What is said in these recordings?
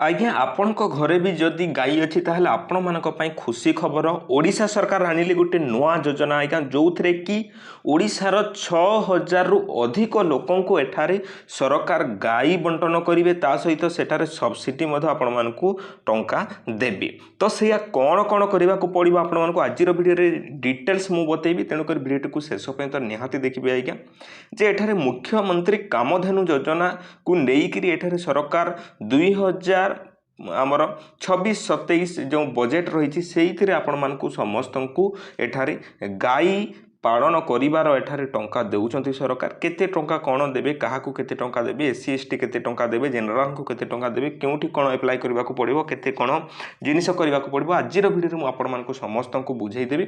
आज्ञा आपण घरे भी जदि गाई अच्छी ताहले आपण मानक पई खुशी खबर ओडिशा सरकार आनिले गोटे नुआ योजना आज्ञा जो थे कि ओडिशार 6000 रु अधिक लोकं को एठारे सरकार गाई बंटन करेंगे ता सहित सेठारे सब्सिडी आपण मानकु टंका देबे। तो से कौन कौन करने को पड़ो आपण मानकु आज वीडियो डिटेल्स मु बतेबी तेणुकर वीडियो को शेष पे तो निहाती देखिए आज्ञा जे एठारे मुख्यमंत्री कामधेनु योजना को लेकिरी एठारे सरकार 2000 आमर 26-27 जो बजेट रही से आपण मानकु समस्त को एठारे गाई पालन करिवार एठारे टंका देउचंती सरकार केते टंका कौन देबे काहाकू केते टंका देबे एससी एसटी केते टंका देबे जनरल को केते टंका देबे केउठी कौन अप्लाई करबा को पड़िबो केते कौन जिनिस करबा को पड़िबो आजिर वीडियो मु आपण मानकु समस्त को बुझाई देबी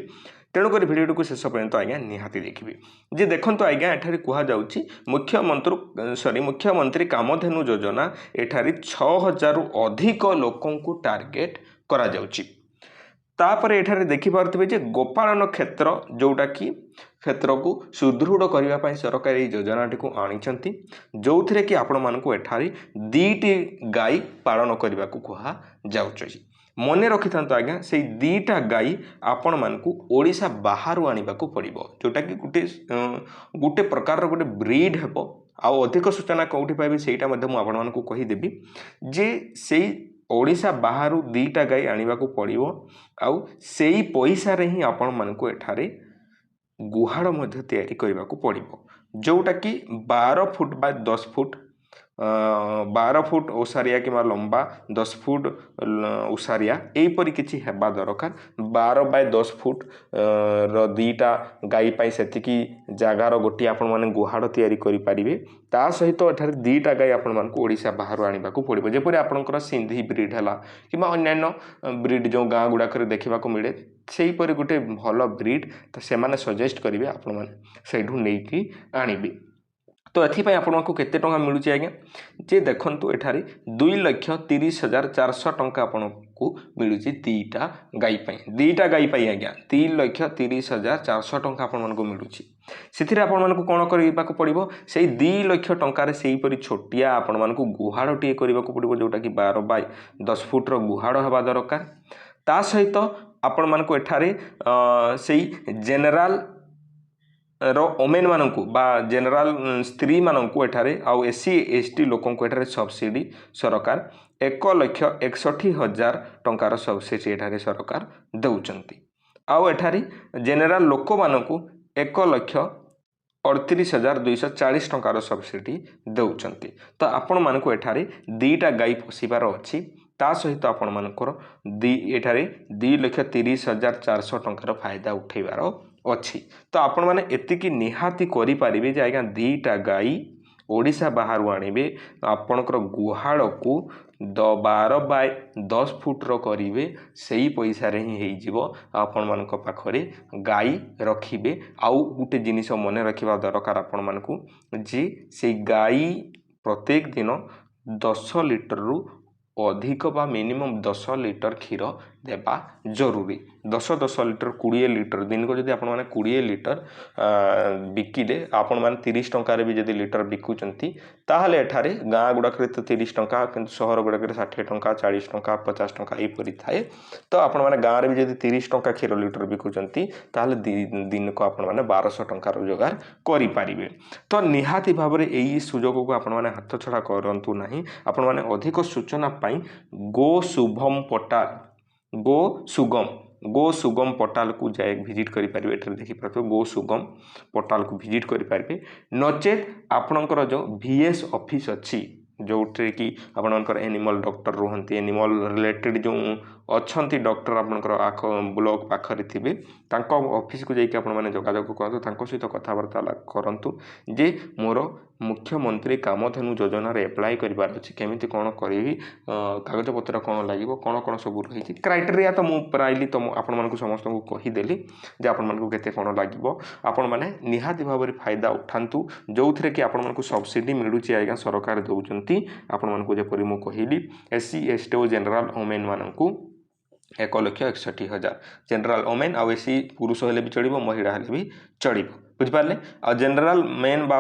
तेणुकर वीडियो को शेष पर्यंत आज्ञा निहाती देखिए जे देखंतु आज्ञा एठारे कुहा जाउची मुख्यमंत्री कामधेनु योजना एठारे 6000 रु अधिक लोकं को टार्गेट करा जाउची। तापर एठारे देखि पारथिबे जे गोपालन क्षेत्र जोटा कि क्षेत्र को सुदृढ़ करने सरकार ये योजनाटी को आनी जो थे कि आपण मानकु एठारे 2टी गाई पालन करने को कहा जाउछि। मने रखि थांतो आज्ञा से 2टा गाई आपण मानकु ओडिशा बाहर आनिबा को पड़िबो जोटा कि गोटे प्रकार गोटे ब्रीड हेबो। आउ अधिक सूचना कौटी पाइबे सेटा मध्य मु आपण मानकु कहि देबी जे सेई ओडिशा बाहर 2टा गाई आनिबा को पड़िबो आउ सेई पैसा रे ही आपण मानकु एठारे गुहाड़ मध्य तैयारी करने को पड़िबो जोटा कि 12 फुट बाय 10 फुट 12 फुट ओसारिया कि लंबा 10 फुट ओसारिया यहीपरि किसी हेबा दरकार 12 बाय 10 फुट र 2टा गाई पाई सेतिकी जगार गोटी आपण माने गुहाड़ तैयारी करि परिबे। ता सहित एठारे 2टा गाई आपण मानकु ओडिशा बाहर आनिबा को पड़िबो जेपरि आपणकर सिंधी ब्रीड हला किबा अन्यान्य ब्रीड जो गाँ गुड़ाक देखा मिले सेहीपरि गोटे भल ब्रीड तो से माने सजेस्ट करेंगे आपण माने सेठू नहीं आनिबे। तो एथिपाई आपको केते टंका मिलुची आज्ञा जे देखंतु एठारे 2,30,400 टंका आपको मिलुची 2टा गाई पाई 2टा गाई पाई आज्ञा 3,30,400 टंका आपण मानकु मिलुची। सिथिरे आपण मानकु कोन करबा को पड़िबो सेही 2 लाख टंका रे सेही परि छोटिया आपण मानकु गुहाड़ टिए करबा को पड़िबो जोटा कि 12 बाय 10 फुट रो गुहाड़ हबा दरकार। ता सहित आपण मानकु एठारे सेही जनरल रो ओमेन मानकु बा जनरल स्त्री मानकु एठारे आउ एससी एसटी लोकन को एठारे सब्सिडी सरकार 1,61,000 टंकार सब्सिडी एठारे सरकार देउचंती। आउ एठारे जनरल लोक मानकु 1,38,240 टंकार सब्सिडी देउचंती। तो आपण मानकु एठारे 2टा गाई पोसिबार अछि ता सहित आपण मानकर एठारे 2,30,400 टंकार फायदा उठेबार अच्छी। तो आपण माने एतिकी निहाती करि परिबे जे आज्ञा 2टा गाई ओडिशा बाहर आनिबे आपणकर गुहाड़ को 12 बाय 10 फुट रो करिवे सेही पैसा रे ही हेई जिवो आपण मानक पाखरे गाई रखिबे। आउ गुटे जिनिस मने रखिबा दरकार आपण मानकु जे से गाई प्रत्येक दिन 10 लिटर रु अधिक बा मिनिमम 10 लिटर क्षीर देबा जरूरी 10 लिटर 20 लिटर दिन को जदि आपण माने 20 लिटर बिकिले आपण माने 30 टंका रे भी जदि लिटर बिकुचंती ताहले एठारे गाँ गुड़ाक तो 30 टंका किंतु सहर गुड़ाक 60 टंका 40 टंका 50 टंका यहीपरि थाए। तो आपण माने गाँ रे भी जदि 30 टंका क्षीर लिटर बिकुचंती ताहले दिन को आपण माने 1200 टंका रोजगार करि पारिबे। तो निहाती भाव रे एई सुजोग को आपण माने हाथ छड़ा करंतु नाही। आपण माने अधिक सूचना पाई गो सुगम पोर्टाल को जाए विजिट करि परिबे एठरे देखि पारबे गो सुगम पोर्टाल को विजिट करि परिबे नचेत आपणकर जो VS ऑफिस अच्छी जो कि आपणकर एनिमल डॉक्टर रुहंती एनिमल रिलेटेड जो अच्छी डॉक्टर आपणकर आख ब्लॉक पाखरे थिबे तांको ऑफिस को जाइके आपण माने जोगाजोग करंतु तांको सहित कथाबार्ता करंतु जे मोर मुख्यमंत्री कामधेनु योजना रे अप्लाई करिवार अछि केमिति कोन करिवि कागज पत्र कोन लागिवो कोन कोन सब रही क्राइटेरिया तो मु प्राइली तो आपण मानकु समस्त को कहि देली जे आपण मानकु केते कोन लागिवो आपण माने निहाती भाव रे फायदा उठांतु जोथरे कि आपण मानकु सब्सिडी मिलुची आइगा सरकार दउचंती आपण मानकु जे परि मु कहिली एससी एसटी ओ जनरल वुमेन मानकु 1,61,000 जनरल वुमेन आउ एससी पुरुष हेले भी चढ़ो महिला हेले भी चढ़ो बुझिपारे आ जनरल मेन बा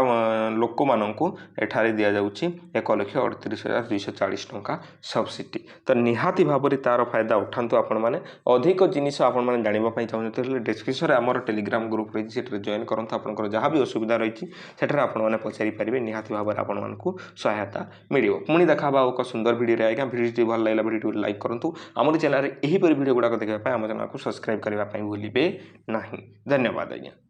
लोक मानू एठारे दि जाऊँगी 1,38,240 टंका सब्सिडी। तो निहाती भाव में तार फायदा उठातु आपण मैंने अधिक जिनिस आपने जानवाई चाहते डिस्क्रिप्शन में आमर टेलीग्राम ग्रुप रही है जॉइन करूँ आपंकर जहाँ भी असुविधा रही है आपने पचारि पारे निहाती भाव में आपण को सहायता मिल पुणी देखा एक सुंदर वीडियो आज्ञा वीडियो भल लगे वीडियो लाइक करूँ आम चैनल यहीपरि वीडियो गुड़ाक देखा आम चैनल को सब्सक्राइब करने भूलिए ना। धन्यवाद आज्ञा।